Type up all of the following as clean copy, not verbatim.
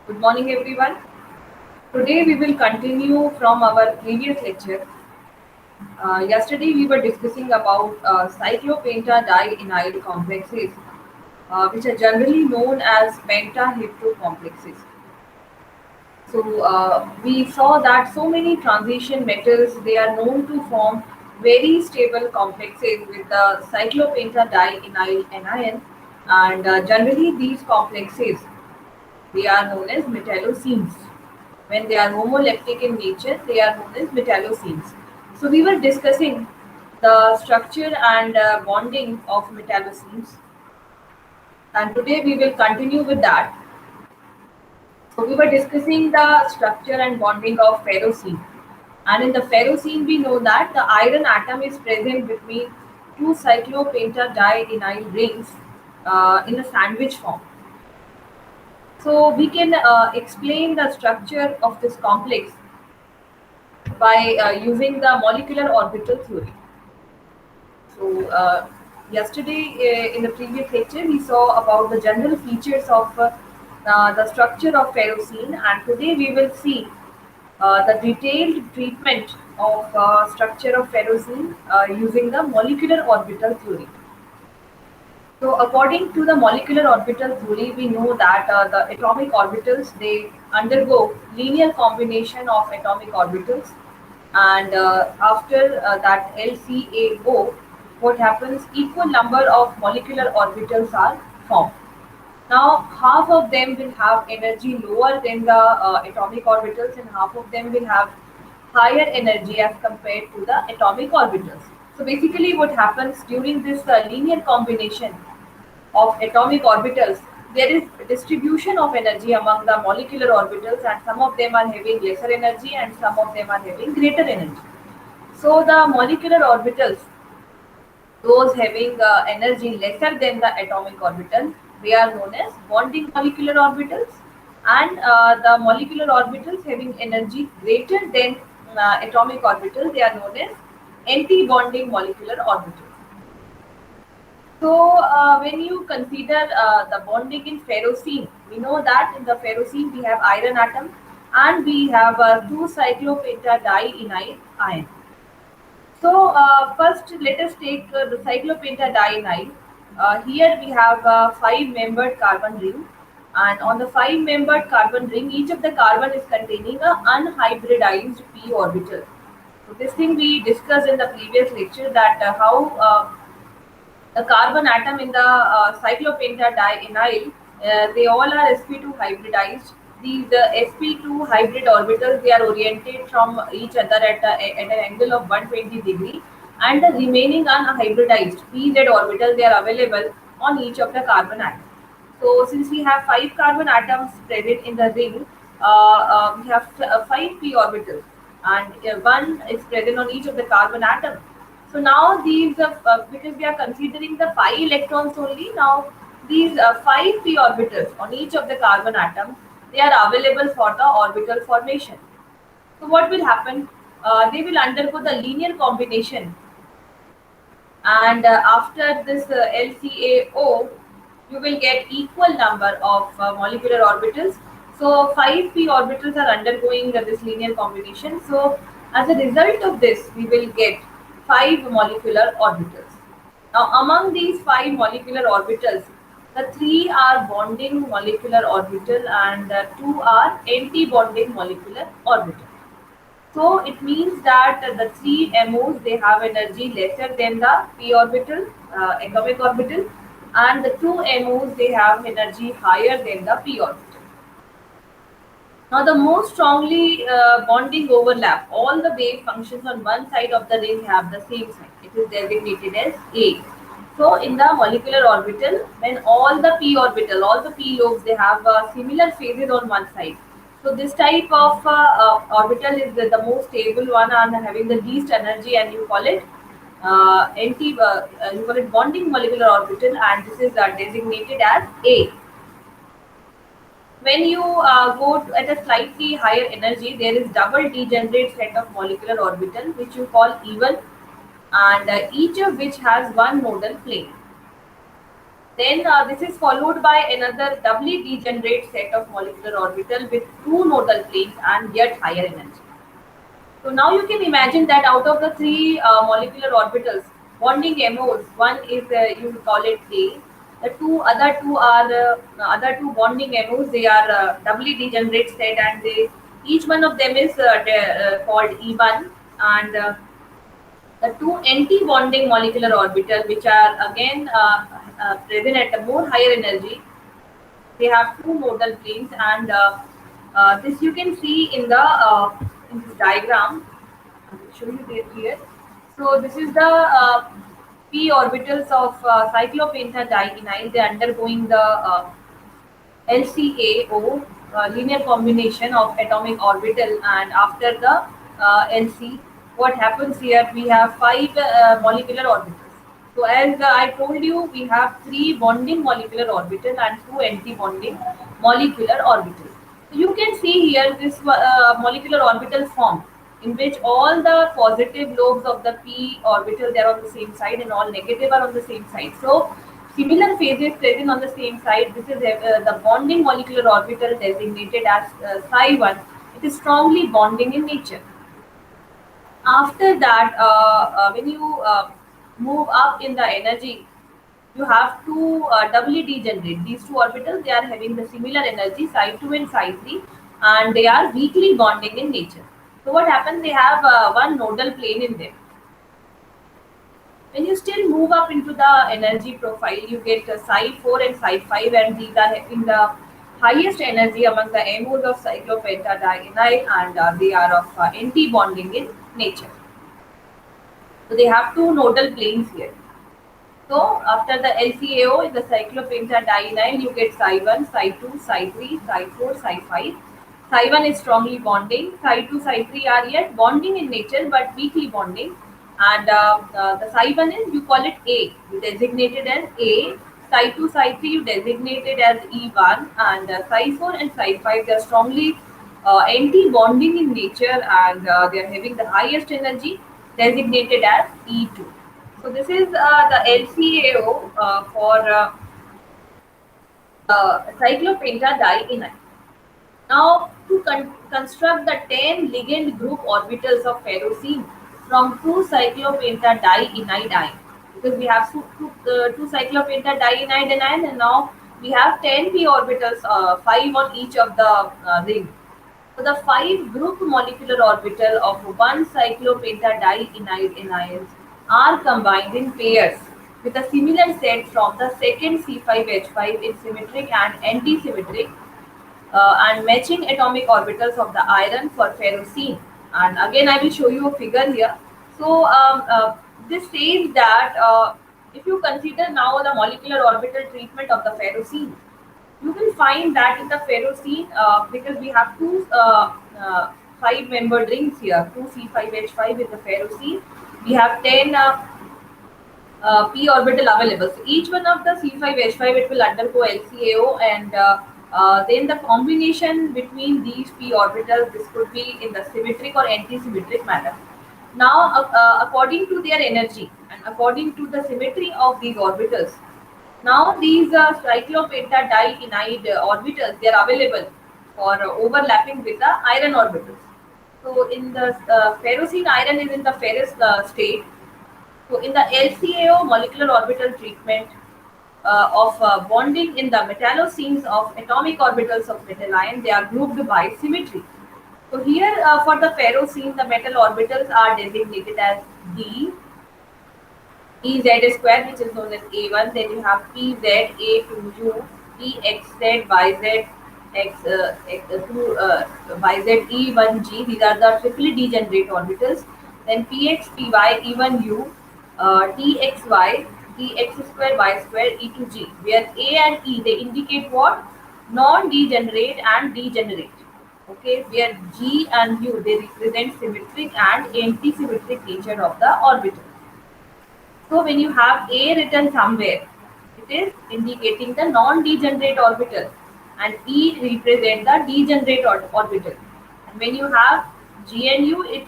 Good morning, everyone. Today we will continue from our previous lecture. Yesterday we were discussing about cyclopentadienyl complexes, which are generally known as pentahedral complexes. So we saw that so many transition metals they are known to form very stable complexes with the cyclopentadienyl anion, and generally these complexes they are known as metallocenes. When they are homoleptic in nature, they are known as metallocenes. So we were discussing the structure and bonding of metallocenes, and today we will continue with that. So we were discussing the structure and bonding of ferrocene. And in the ferrocene, we know that the iron atom is present between two cyclopentadienyl rings in a sandwich form. So we can explain the structure of this complex by using the molecular orbital theory. So yesterday in the previous lecture we saw about the general features of the structure of ferrocene, and today we will see the detailed treatment of structure of ferrocene using the molecular orbital theory. So according to the molecular orbital theory, we know that the atomic orbitals they undergo linear combination of atomic orbitals, and after that LCAO, what happens? Equal number of molecular orbitals are formed. Now, half of them will have energy lower than the atomic orbitals, and half of them will have higher energy as compared to the atomic orbitals. So basically, what happens during this linear combination of atomic orbitals, there is distribution of energy among the molecular orbitals, and some of them are having lesser energy and some of them are having greater energy. So the molecular orbitals, those having energy lesser than the atomic orbital, they are known as bonding molecular orbitals, and the molecular orbitals having energy greater than atomic orbital, they are known as anti-bonding molecular orbitals. So when you consider the bonding in ferrocene, we know that in the ferrocene we have iron atom and we have two cyclopentadienyl ion. So first, let us take the cyclopentadienyl. Here we have a five-membered carbon ring, and on the five-membered carbon ring, each of the carbon is containing a unhybridized p orbital. So this thing we discussed in the previous lecture that how the carbon atom in the cyclopentadienyl, they all are sp2 hybridized. These sp2 hybrid orbitals they are oriented from each other at an angle of 120 degree, and the remaining unhybridized pz orbital they are available on each of the carbon atoms. So since we have five carbon atoms present in the ring, we have five p orbitals, and one is present on each of the carbon atom. So now these, because we are considering the pi electrons only, now these five p orbitals on each of the carbon atoms, they are available for the orbital formation. So what will happen? They will undergo the linear combination, and after this LCAO, you will get equal number of molecular orbitals. So 5p orbitals are undergoing this linear combination. So as a result of this, we will get 5 molecular orbitals. Now among these 5 molecular orbitals, the 3 are bonding molecular orbital and 2 are anti-bonding molecular orbital. So it means that the three MOs they have energy lesser than the p orbital, atomic orbital, and the two MOs they have energy higher than the p orbital. Now the most strongly bonding overlap, all the wave functions on one side of the ring have the same sign. It is designated as A. So in the molecular orbital, when all the p orbital, all the p lobes, they have similar phases on one side. So this type of orbital is the most stable one and having the least energy, and you call it you call it bonding molecular orbital, and this is designated as A. When you go at a slightly higher energy, there is double degenerate set of molecular orbital which you call E1, and each of which has one nodal plane. Then this is followed by another doubly degenerate set of molecular orbital with two nodal planes and yet higher energy. So now you can imagine that out of the three molecular orbitals, bonding MOs, one is you call it A. The other two are other two bonding MOs. They are doubly degenerate set, and they each one of them is called E1, and the two anti-bonding molecular orbital, which are again present at a more higher energy, they have two nodal planes, and this you can see in this diagram. I will show you it here. So this is the p orbitals of cyclopentadienyl. They are undergoing the LCAO, linear combination of atomic orbital, and after the LC, what happens here? We have five molecular orbitals. So as I told you, we have three bonding molecular orbital and two anti-bonding molecular orbitals. So you can see here this molecular orbital form in which all the positive lobes of the p orbital, they are on the same side, and all negative are on the same side. So similar phases present on the same side. This is the bonding molecular orbital designated as psi1. It is strongly bonding in nature. After that, when you move up in the energy, you have to doubly degenerate. These two orbitals, they are having the similar energy, psi2 and psi3, and they are weakly bonding in nature. So what happens? They have one nodal plane in them. When you still move up into the energy profile, you get psi 4 and psi 5, and these are having the highest energy among the MOs of cyclopentadienyl, and they are of anti bonding in nature. So they have two nodal planes here. So after the LCAO in the cyclopentadienyl, you get psi1, psi2, psi3, psi4, psi5. Psi1 is strongly bonding. Psi2, psi3 are yet bonding in nature but weakly bonding. And the psi1 is, you call it A. You designate it as A. Psi2, psi3 you designate it as E1. And psi4 and psi5, they are strongly anti-bonding in nature, and they are having the highest energy, designated as E2. So this is the LCAO for cyclopentadienyl. Now, to construct the 10 ligand group orbitals of ferrocene from two cyclopentadienyl ion, because we have two cyclopentadienyl ion, and now we have 10 p orbitals, 5 on each of the ring. So the five group molecular orbital of one cyclopentadienyl ions are combined in pairs with a similar set from the second C5H5 in symmetric and anti-symmetric and matching atomic orbitals of the iron for ferrocene. And again, I will show you a figure here. So this says that if you consider now the molecular orbital treatment of the ferrocene, you will find that in the ferrocene, because we have two five-membered rings here, two C5H5 in the ferrocene, we have 10 p orbital available. So each one of the C5H5, it will undergo LCAO, and then the combination between these p orbitals, this could be in the symmetric or anti-symmetric manner. Now, according to their energy and according to the symmetry of these orbitals, now these cyclopentadienyl orbitals, they are available for overlapping with the iron orbitals. So in the ferrocene, iron is in the ferrous state. So in the LCAO molecular orbital treatment of bonding in the metallocenes of atomic orbitals of metal ion, they are grouped by symmetry. So here for the ferrocene, the metal orbitals are designated as D, Ez square, which is known as A1. Then you have PZ, A2U, EXZ, YZ, YZ, E1G. These are the triply degenerate orbitals. Then PX, PY, E1U, TXY, EX square, Y square, E2G, where A and E, they indicate what? Non-degenerate and degenerate. Okay, where G and U, they represent symmetric and anti-symmetric nature of the orbital. So when you have A written somewhere, it is indicating the non-degenerate orbital, and E represent the degenerate orbital. And when you have G and U, it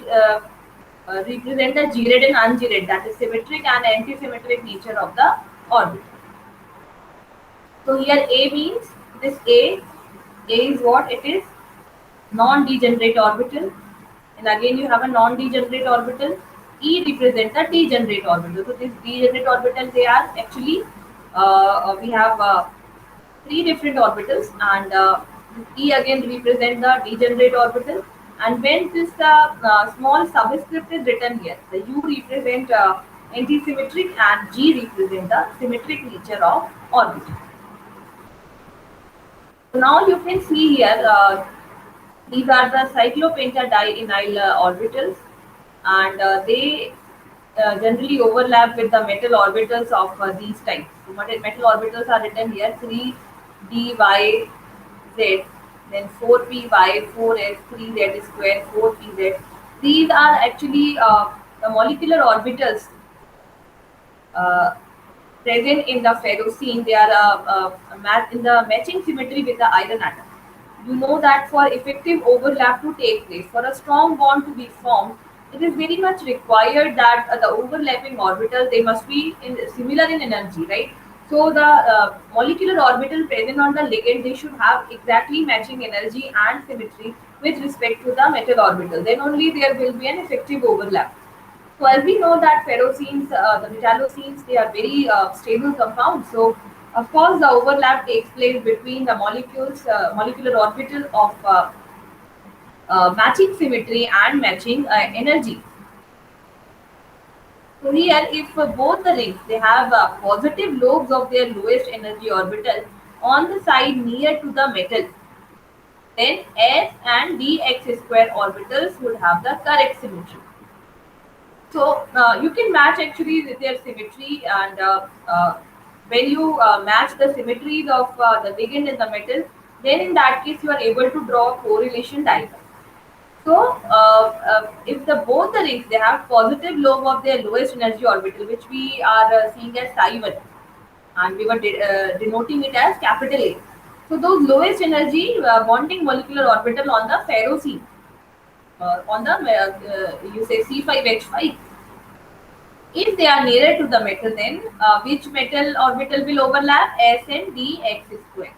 represent the G-red and un-G-red, that is symmetric and anti-symmetric nature of the orbital. So here A means this A is what it is? Non-degenerate orbital. And again you have a non-degenerate orbital. E represents the degenerate orbital. So this degenerate orbital, they are actually, we have three different orbitals, and E again represent the degenerate orbital. And when this small subscript is written here, the U represent antisymmetric and G represent the symmetric nature of orbit. So now you can see here, these are the cyclopentadienyl orbitals, and they generally overlap with the metal orbitals of these types. So metal orbitals are written here: 3 dy z, then 4p y, 4s, 3z square, 4pz. These are actually the molecular orbitals uh, present in the ferrocene. They are in the matching symmetry with the iron atom. You know that for effective overlap to take place, for a strong bond to be formed, it is very much required that the overlapping orbital, they must be similar in energy, right? So the molecular orbital present on the ligand, they should have exactly matching energy and symmetry with respect to the metal orbital. Then only there will be an effective overlap. So as we know that ferrocenes, the metallocenes, they are very stable compounds. So of course the overlap takes place between the molecules, molecular orbital of matching symmetry and matching energy. So here, if both the rings, they have positive lobes of their lowest energy orbital on the side near to the metal, then S and dx square orbitals would have the correct symmetry. So you can match actually with their symmetry, and when you match the symmetries of the ligand and the metal, then in that case you are able to draw a correlation diagram. So if the both the rings, they have positive lobe of their lowest energy orbital, which we are seeing as psi 1, and we were denoting it as capital A. So those lowest energy bonding molecular orbital on the ferrocene, on the you say C5H5. If they are nearer to the metal, then which metal orbital will overlap? S and dx square,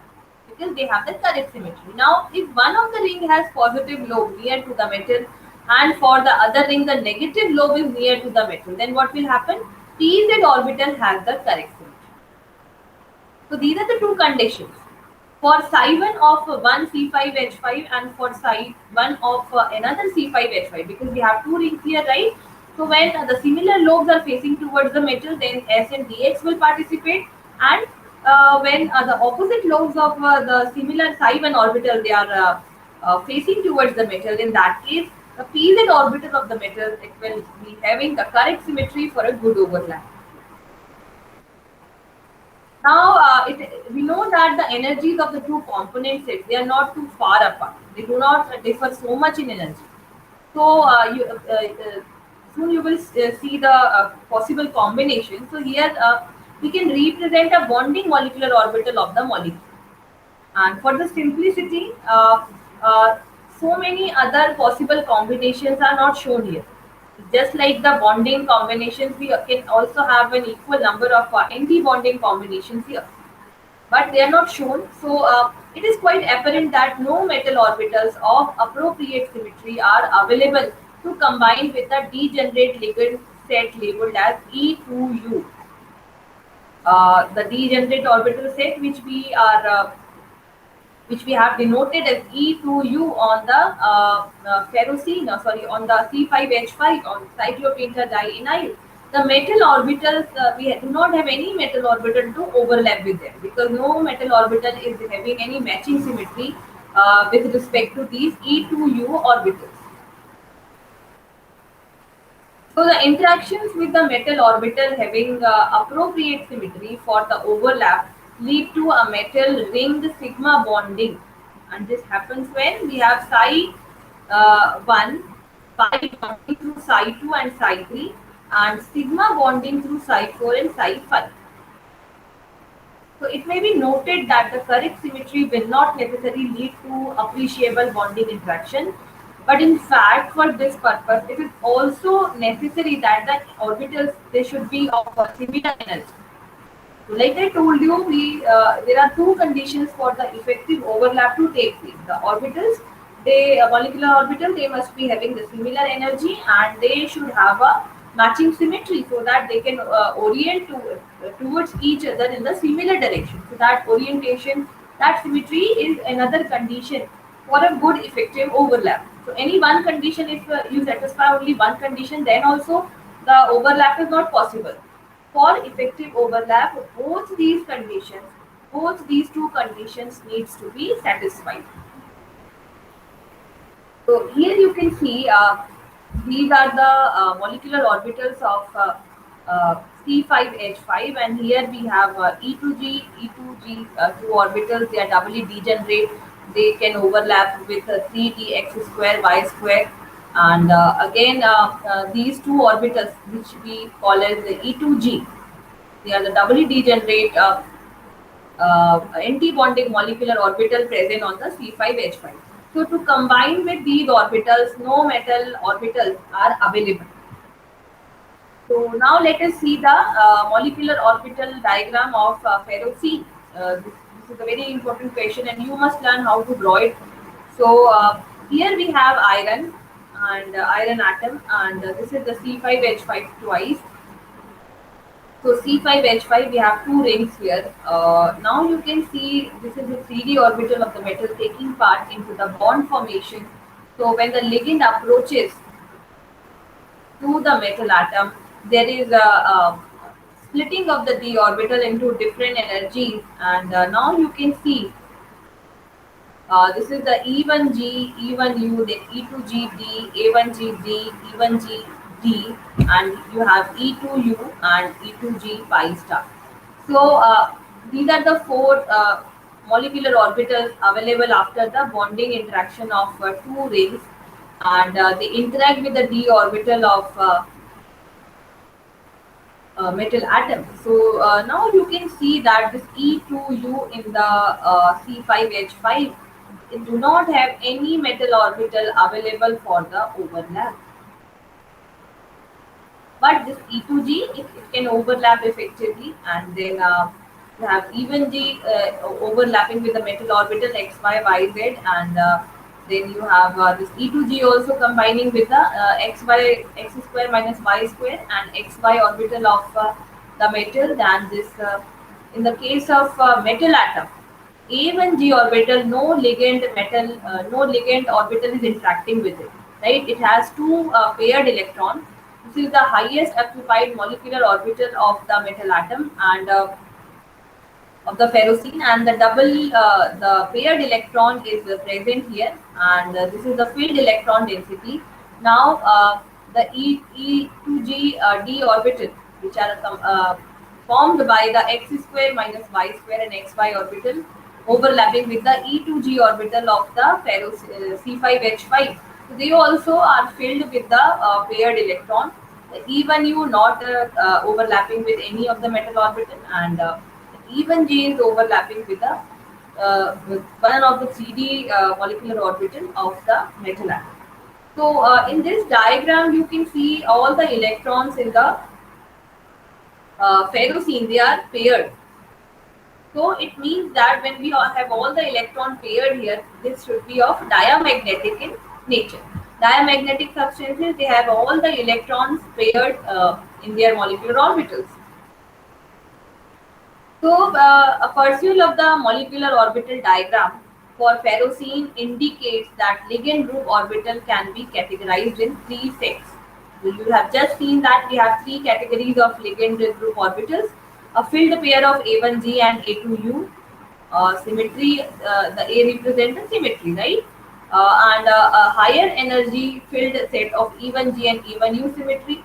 because they have the correct symmetry. Now, if one of the ring has positive lobe near to the metal, and for the other ring the negative lobe is near to the metal, then what will happen? Pz orbital has the correct symmetry. So these are the two conditions. For psi1 of one C5H5 and for psi1 of another C5H5, because we have two rings here, right? So when the similar lobes are facing towards the metal, then S and dx will participate, and when the opposite lobes of the similar psi1 orbital, they are facing towards the metal, in that case the pz orbital of the metal, it will be having the correct symmetry for a good overlap. Now, we know that the energies of the two component sets, they are not too far apart. They do not differ so much in energy. So, soon you will see the possible combination. So here we can represent a bonding molecular orbital of the molecule. And for the simplicity, so many other possible combinations are not shown here. Just like the bonding combinations, we can also have an equal number of anti-bonding combinations here, but they are not shown. So it is quite apparent that no metal orbitals of appropriate symmetry are available to combine with the degenerate ligand set labeled as E2U. The degenerate orbital set, which we have denoted as E2U on the ferrocene, sorry, on the C5H5 on cyclopentadienyl. The metal orbitals, we do not have any metal orbital to overlap with them, because no metal orbital is having any matching symmetry with respect to these E2U orbitals. So the interactions with the metal orbital having appropriate symmetry for the overlap lead to a metal ring sigma bonding, and this happens when we have psi 1 pi bonding through psi 2 and psi 3, and sigma bonding through psi 4 and psi 5. So it may be noted that the correct symmetry will not necessarily lead to appreciable bonding interaction, but in fact, for this purpose, it is also necessary that the orbitals, they should be of a similar energy. So like I told you, we there are two conditions for the effective overlap to take place. The orbitals, they molecular orbital, they must be having the similar energy and they should have a matching symmetry so that they can orient towards each other in the similar direction. So that orientation, that symmetry is another condition for a good effective overlap. So any one condition, if you satisfy only one condition, then also the overlap is not possible. For effective overlap, both these two conditions needs to be satisfied. So here you can see these are the molecular orbitals of C5H5, and here we have E2G, two orbitals. They are doubly degenerate. They can overlap with 3D x square y square, and again these two orbitals, which we call as the E2G, they are the doubly degenerate anti-bonding molecular orbital present on the C5H5. So to combine with these orbitals, no metal orbitals are available. So now let us see the molecular orbital diagram of ferrocene. This is a very important question and you must learn how to draw it. So here we have iron and iron atom, and this is the C5H5 twice. So C5H5, we have two rings here. Now you can see this is the 3D orbital of the metal taking part into the bond formation. So when the ligand approaches to the metal atom, there is a splitting of the d orbital into different energies, and now you can see this is the E1G, E1U, then E2GD, A1GD, E1GD, and you have E2U and E2G pi star. So these are the four molecular orbitals available after the bonding interaction of two rings, and they interact with the d orbital of metal atom. So now you can see that this E2U in the C5H5, it do not have any metal orbital available for the overlap. But this E2G, it can overlap effectively, and then you have even G overlapping with the metal orbital x, y, y, z, and then you have this E2G also combining with the x square minus y square and xy orbital of the metal. Than this, in the case of metal atom, A1G orbital, no ligand orbital is interacting with it. Right? It has two paired electrons. This is the highest occupied molecular orbital of the metal atom and of the ferrocene, and the the paired electron is present here, and this is the filled electron density. Now the E2G d orbital, which are formed by the x square minus y square and xy orbital overlapping with the E2G orbital of the C5H5. So they also are filled with the paired electron. The E1U not overlapping with any of the metal orbital, and even G is overlapping with the with one of the 3D molecular orbital of the metal atom. So in this diagram, you can see all the electrons in the ferrocene, they are paired. So it means that when we have all the electron paired here, this should be of diamagnetic in nature. Diamagnetic substances, they have all the electrons paired in their molecular orbitals. So a pursuit of the molecular orbital diagram for ferrocene indicates that ligand group orbital can be categorized in three sets. So you have just seen that we have three categories of ligand group orbitals: a filled pair of A1G and A2U, symmetry, the A represents the symmetry, right? And a higher energy filled set of E1G and E1U symmetry,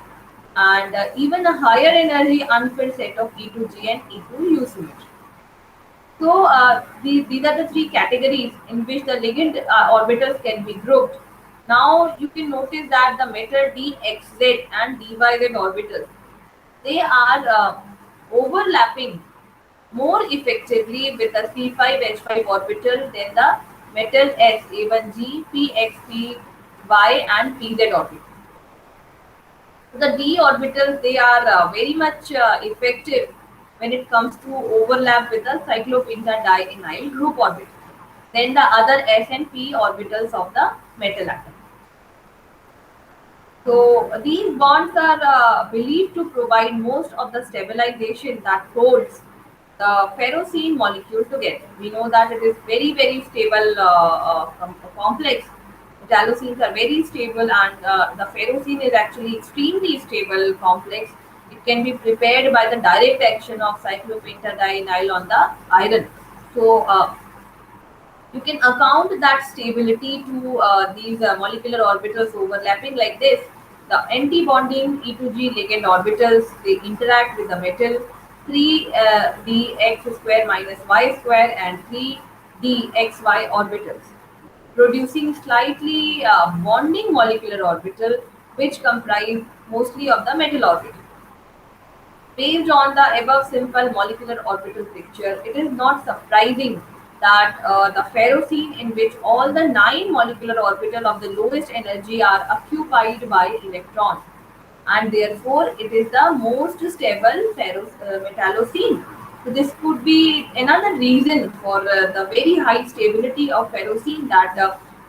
and even a higher energy unfilled set of E2G and E2U symmetry. So these are the three categories in which the ligand orbitals can be grouped. Now you can notice that the metal dxz and dyz orbitals, they are overlapping more effectively with the C5H5 orbital than the metal S A1G, PX, PY and PZ orbital. So the d orbitals, they are very much effective when it comes to overlap with the cyclopentadienyl group orbital than the other s and p orbitals of the metal atom. So these bonds are believed to provide most of the stabilization that holds the ferrocene molecule together. We know that it is very stable complex. Metallocenes are very stable, and the ferrocene is actually extremely stable complex. It can be prepared by the direct action of cyclopentadienyl on the iron. So you can account that stability to these molecular orbitals overlapping like this. The anti-bonding E2G ligand orbitals, they interact with the metal 3 dx square minus y square and 3 dxy orbitals, producing slightly bonding molecular orbital which comprise mostly of the metal orbital. Based on the above simple molecular orbital picture, it is not surprising that the ferrocene, in which all the 9 molecular orbitals of the lowest energy are occupied by electrons, and therefore it is the most stable metallocene. So this could be another reason for the very high stability of ferrocene, that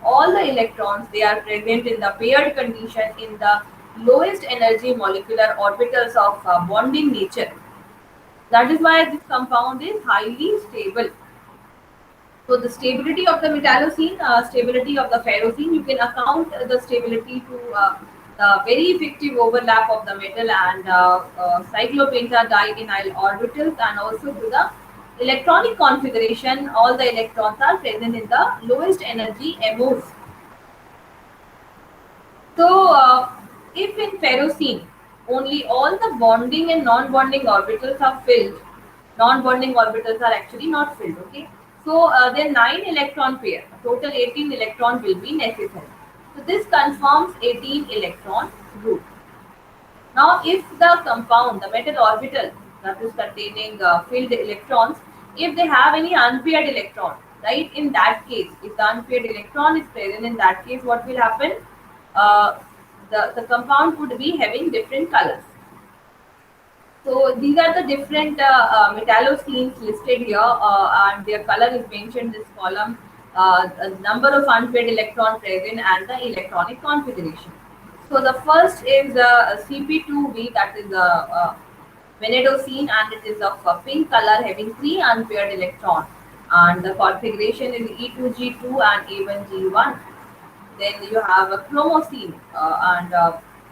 all the electrons, they are present in the paired condition in the lowest energy molecular orbitals of bonding nature. That is why this compound is highly stable. So the stability of the metallocene, stability of the ferrocene, you can account the stability to the very effective overlap of the metal and cyclopentadienyl orbitals, and also to the electronic configuration. All the electrons are present in the lowest energy MOs. So, if in ferrocene only all the bonding and non-bonding orbitals are filled, non-bonding orbitals are actually not filled. Okay, so then 9 electron pair, total 18 electron will be necessary. So this confirms 18 electron group. Now, if the compound, the metal orbital that is containing filled electrons, if they have any unpaired electron, right? In that case, if the unpaired electron is present, in that case, what will happen? Uh, the compound could be having different colors. So these are the different metallocenes listed here, and their color is mentioned in this column. The number of unpaired electron present and the electronic configuration. So the first is CP2V, that is vanadocene, and it is of pink color having 3 unpaired electrons, and the configuration is E2G2 and A1G1. Then you have a chromosine, and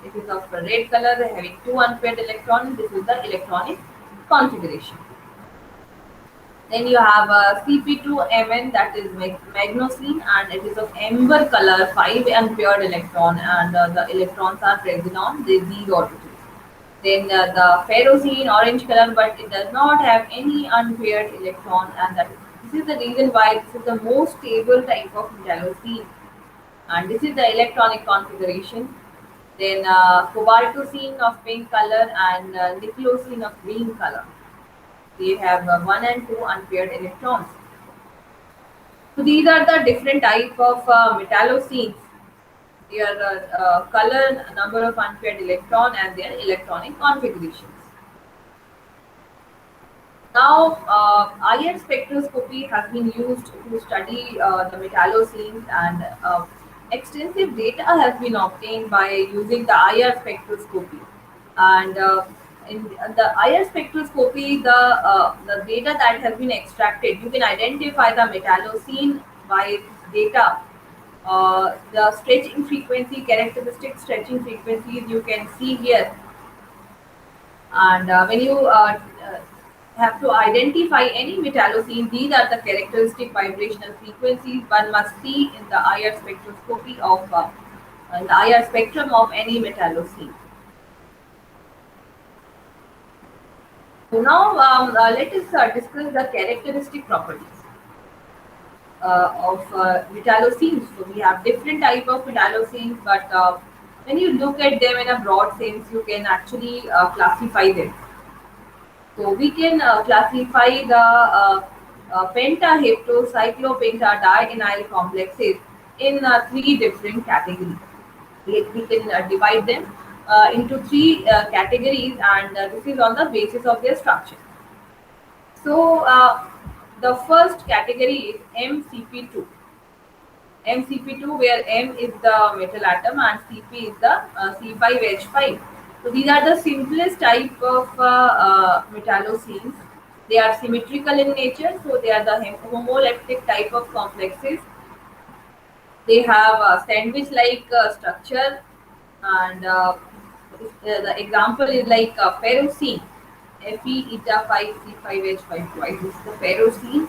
it is of a red color having 2 unpaired electrons. This is the electronic configuration. Then you have a CP2Mn, that is magnosine, and it is of amber color, 5 unpaired electron, and the electrons are present on these orbitals. Then the ferrocene, orange color, but it does not have any unpaired electron, and this is the reason why this is the most stable type of metallocene. And this is the electronic configuration. Then cobaltocene of pink color and niclocene of green color. They have 1 and 2 unpaired electrons. So these are the different type of metallocenes. Their color, number of unpaired electron, and their electronic configurations. Now, IR spectroscopy has been used to study the metallocenes, and extensive data has been obtained by using the IR spectroscopy. And in the IR spectroscopy, the data that has been extracted, you can identify the metallocene by data. The stretching frequency, characteristic stretching frequencies you can see here, and when you have to identify any metallocene, these are the characteristic vibrational frequencies one must see in the IR spectroscopy of in the IR spectrum of any metallocene. So now let us discuss the characteristic properties of metallocenes. So we have different type of metallocenes, but when you look at them in a broad sense, you can actually classify them. So we can classify the pentaheptocyclopentadienyl complexes in 3 different categories. We can divide them into 3 categories, and this is on the basis of their structure. So the first category is MCP2. MCP2, where M is the metal atom and Cp is the C5H5. So these are the simplest type of metallocenes. They are symmetrical in nature, so they are the homoleptic type of complexes. They have a sandwich-like structure, and the example is like ferrocene, Fe eta 5 C5H5 twice. This is the ferrocene.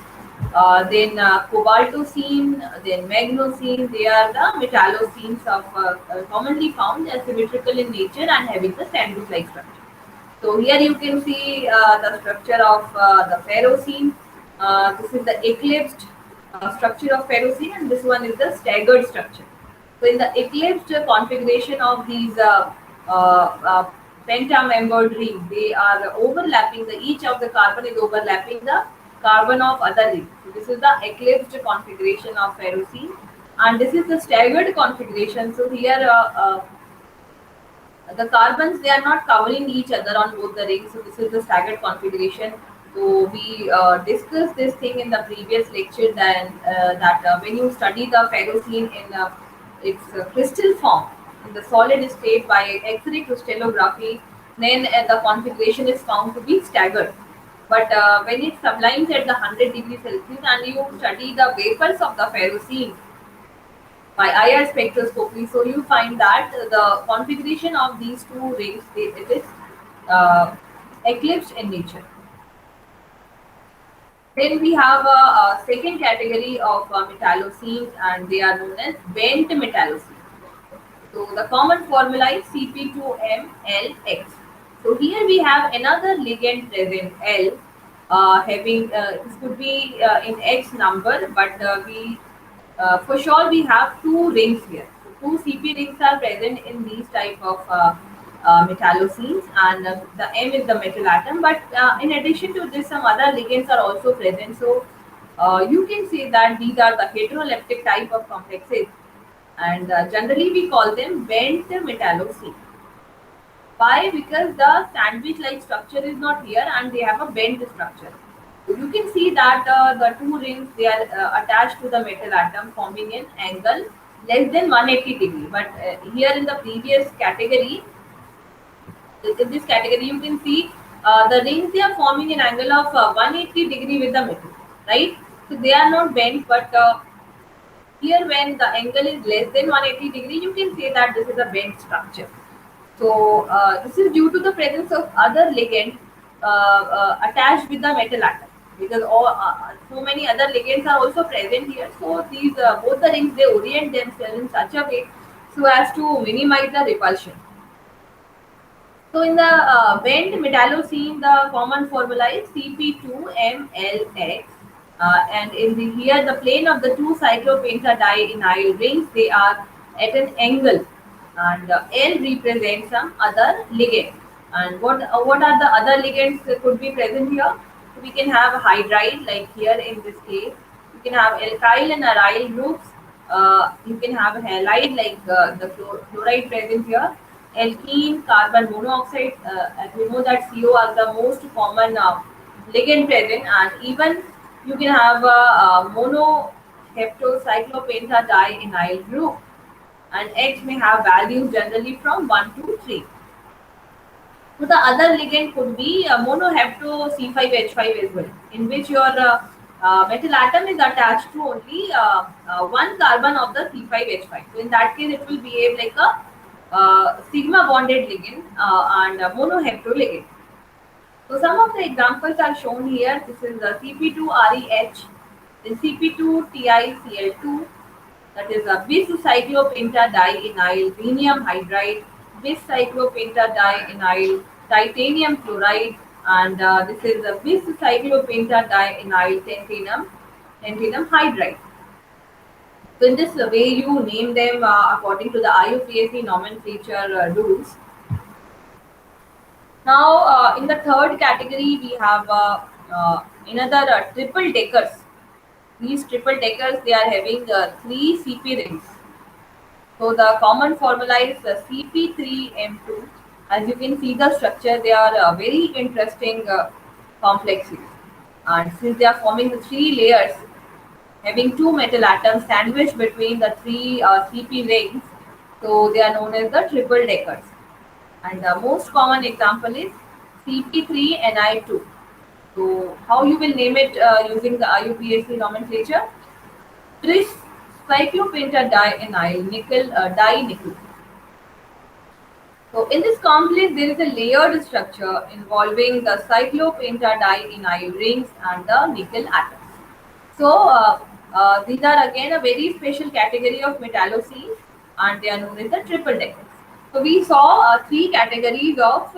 Then cobaltocene, then magnosine. They are the metallocenes of commonly found as symmetrical in nature and having the sandwich-like structure. So here you can see the structure of the ferrocene. This is the eclipsed structure of ferrocene, and this one is the staggered structure. So in the eclipsed configuration of these penta-membered rings, they are overlapping. Each of the carbon is overlapping the carbon of other ring. So this is the eclipsed configuration of ferrocene, and this is the staggered configuration. So here the carbons, they are not covering each other on both the rings, so this is the staggered configuration. So we discussed this thing in the previous lecture, that when you study the ferrocene in its crystal form in the solid state by X-ray crystallography, then the configuration is found to be staggered. But when it sublimes at the 100 degrees Celsius and you study the vapors of the ferrocene by IR spectroscopy, so you find that the configuration of these two rings, it is uh, eclipsed in nature. Then we have a second category of metallocenes, and they are known as bent metallocenes. So the common formula is Cp2MlX. So here we have another ligand present, L, having this could be in X number, but we for sure we have two rings here. So two Cp rings are present in these type of metallocenes, and the M is the metal atom. But in addition to this, some other ligands are also present. So you can say that these are the heteroleptic type of complexes, and generally we call them bent metallocene. Why? Because the sandwich-like structure is not here and they have a bent structure. So you can see that the two rings, they are attached to the metal atom, forming an angle less than 180 degree. But here in the previous category, in this category, you can see the rings, they are forming an angle of 180 degree with the metal, right? So they are not bent, but here when the angle is less than 180 degree, you can say that this is a bent structure. So this is due to the presence of other ligand attached with the metal atom, because so many other ligands are also present here. So these both the rings, they orient themselves in such a way so as to minimize the repulsion. So in the bent metallocene, the common formula is Cp2MlX, and in the here the plane of the two cyclopentadienyl rings, they are at an angle, and L represents some other ligand. And what are the other ligands that could be present here? So we can have hydride, like here in this case. You can have alkyl and aryl groups. You can have halide, like the fluoride present here. Alkene, carbon monoxide. As we know that CO are the most common ligand present, and even you can have a monoheptocyclopentadienyl group, and H may have values generally from 1 to 3. So the other ligand could be monohepto C5H5 as well, in which your metal atom is attached to only one carbon of the C5H5. So in that case, it will behave like a sigma bonded ligand and a monohepto ligand. So some of the examples are shown here. This is the Cp2ReH, then Cp2TiCl2, that is a bis-cyclopentadienyl rhenium hydride, bis-cyclopentadienyl titanium chloride, and this is a bis-cyclopentadienyl tantalum hydride. So in this way, you name them according to the IUPAC nomenclature rules. Now, in the third category, we have another triple deckers. These triple deckers, they are having three Cp rings. So the common formula is Cp3M2. As you can see the structure, they are very interesting complexes. And since they are forming the three layers, having two metal atoms sandwiched between the three CP rings, so they are known as the triple deckers. And the most common example is CP3Ni2. So how you will name it using the IUPAC nomenclature? Tris cyclopentadienyl nickel dinickel. So in this complex, there is a layered structure involving the cyclopentadienyl rings and the nickel atoms. So these are again a very special category of metallocenes, and they are known as the triple deckers. So we saw three categories of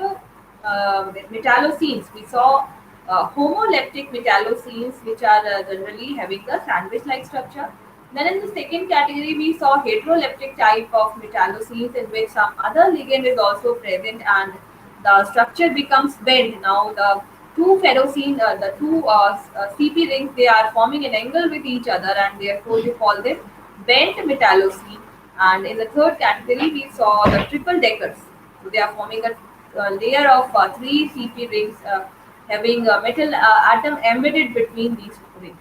metallocenes. We saw homoleptic metallocenes, which are generally having the sandwich-like structure. Then in the second category, we saw heteroleptic type of metallocenes in which some other ligand is also present and the structure becomes bent. Now the two ferrocene, the two CP rings, they are forming an angle with each other, and therefore we call them bent metallocene. And in the third category, we saw the triple deckers. So they are forming a layer of three CP rings having a metal atom embedded between these rings.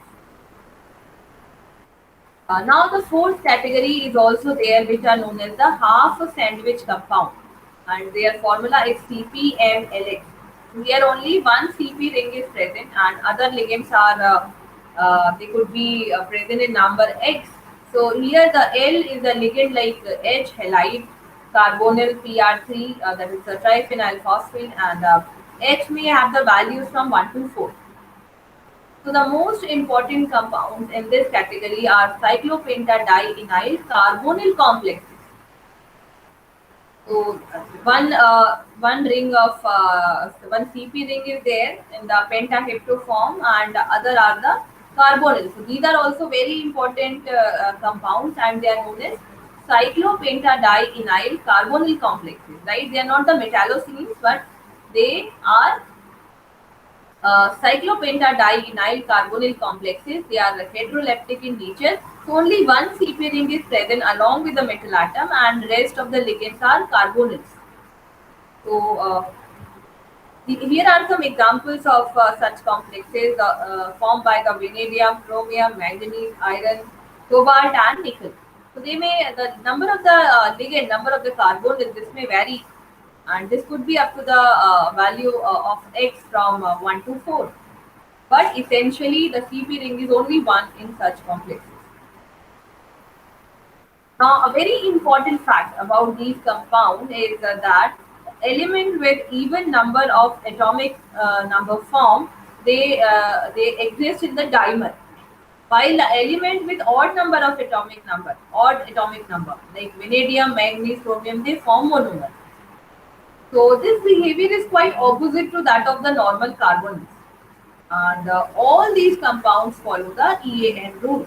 Now the fourth category is also there, which are known as the half sandwich compound, and their formula is CPMLX. Here only one CP ring is present, and other ligands are they could be present in number X. So here the L is the ligand like H halide, carbonyl PR3, that is the triphenyl phosphine, and H may have the values from 1 to 4. So the most important compounds in this category are cyclopentadienyl carbonyl complexes. So one ring of one CP ring is there in the pentahepto form, and the other are the carbonyl. So these are also very important compounds, and they are known as cyclopentadienyl carbonyl complexes. Right? They are not the metallocenes, but they are cyclopentadienyl carbonyl complexes. They are heteroleptic in nature. So only one CP ring is present along with the metal atom, and rest of the ligands are carbonyls. So here are some examples of such complexes formed by the vanadium, chromium, manganese, iron, cobalt, and nickel. So they may the number of the ligand, number of the carbonyls, this may vary, and this could be up to the value of X from 1 to 4. But essentially, the CP ring is only one in such complexes. Now, a very important fact about these compounds is that element with even number of atomic number form, they exist in the dimer, while the element with odd atomic number like vanadium, manganese, chromium, they form monomer. So this behavior is quite opposite to that of the normal carbons, and all these compounds follow the EAN rule.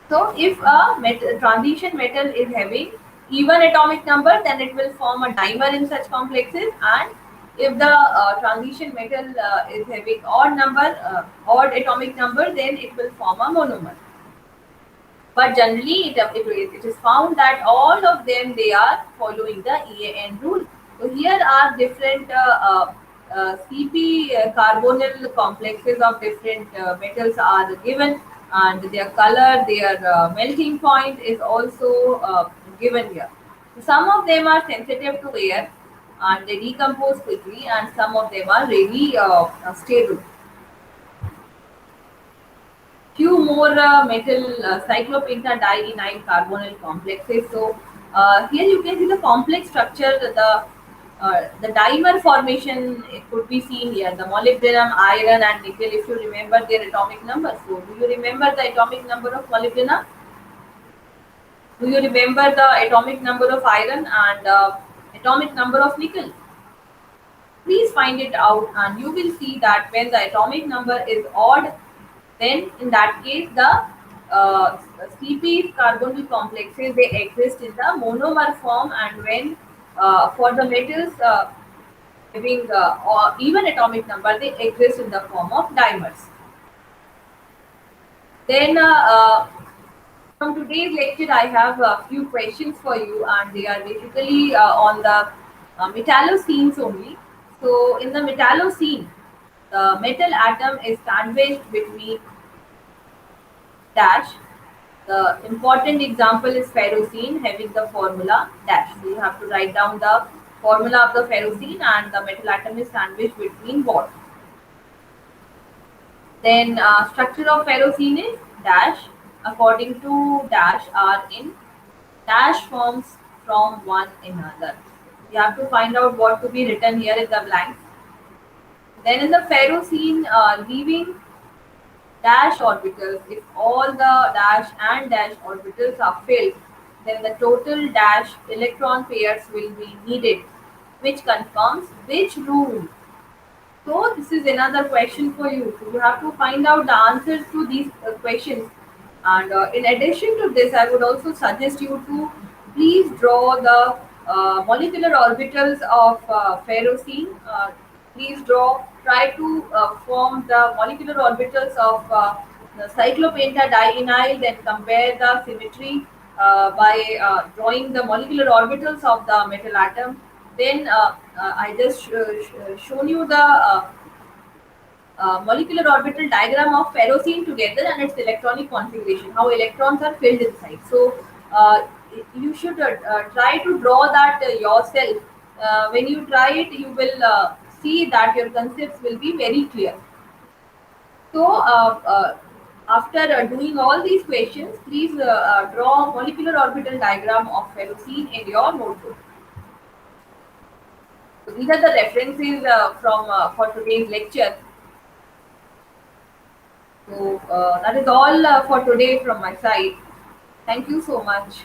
So if a transition metal is having even atomic number, then it will form a dimer in such complexes, and if the transition metal is having odd atomic number, then it will form a monomer. But generally, it is found that all of them, they are following the EAN rule. So here are different CP carbonyl complexes of different metals are given, and their color, their melting point is also given here. So some of them are sensitive to air and they decompose quickly, and some of them are really stable. Few more metal cyclopentadienyl carbonyl complexes. So here you can see the complex structure, the dimer formation, it could be seen here. The molybdenum, iron, and nickel. If you remember their atomic number, so do you remember the atomic number of molybdenum? Do you remember the atomic number of iron and atomic number of nickel? Please find it out, and you will see that when the atomic number is odd, then in that case the CP carbonyl complexes, they exist in the monomer form, and when for the metals having or even atomic number, they exist in the form of dimers. Then from today's lecture, I have a few questions for you, and they are basically on the metallocenes only. So in the metallocene, The metal atom is sandwiched between dash. The important example is ferrocene having the formula dash. So you have to write down the formula of the ferrocene, and the metal atom is sandwiched between what. Then structure of ferrocene is dash. According to dash are in dash forms from one another. You have to find out what to be written here in the blanks. Then in the ferrocene, leaving dash orbitals, if all the dash and dash orbitals are filled, then the total dash electron pairs will be needed, which confirms which rule. So this is another question for you. So you have to find out the answers to these questions. And in addition to this, I would also suggest you to please draw the molecular orbitals of ferrocene. Please draw, try to form the molecular orbitals of the cyclopentadienyl, then compare the symmetry by drawing the molecular orbitals of the metal atom. Then I just shown you the molecular orbital diagram of ferrocene together and its electronic configuration, how electrons are filled inside. So you should try to draw that yourself. When you try it, you will see that your concepts will be very clear. So after doing all these questions, please draw molecular orbital diagram of ferrocene in your notebook. So these are the references from for today's lecture. So that is all for today from my side. Thank you so much.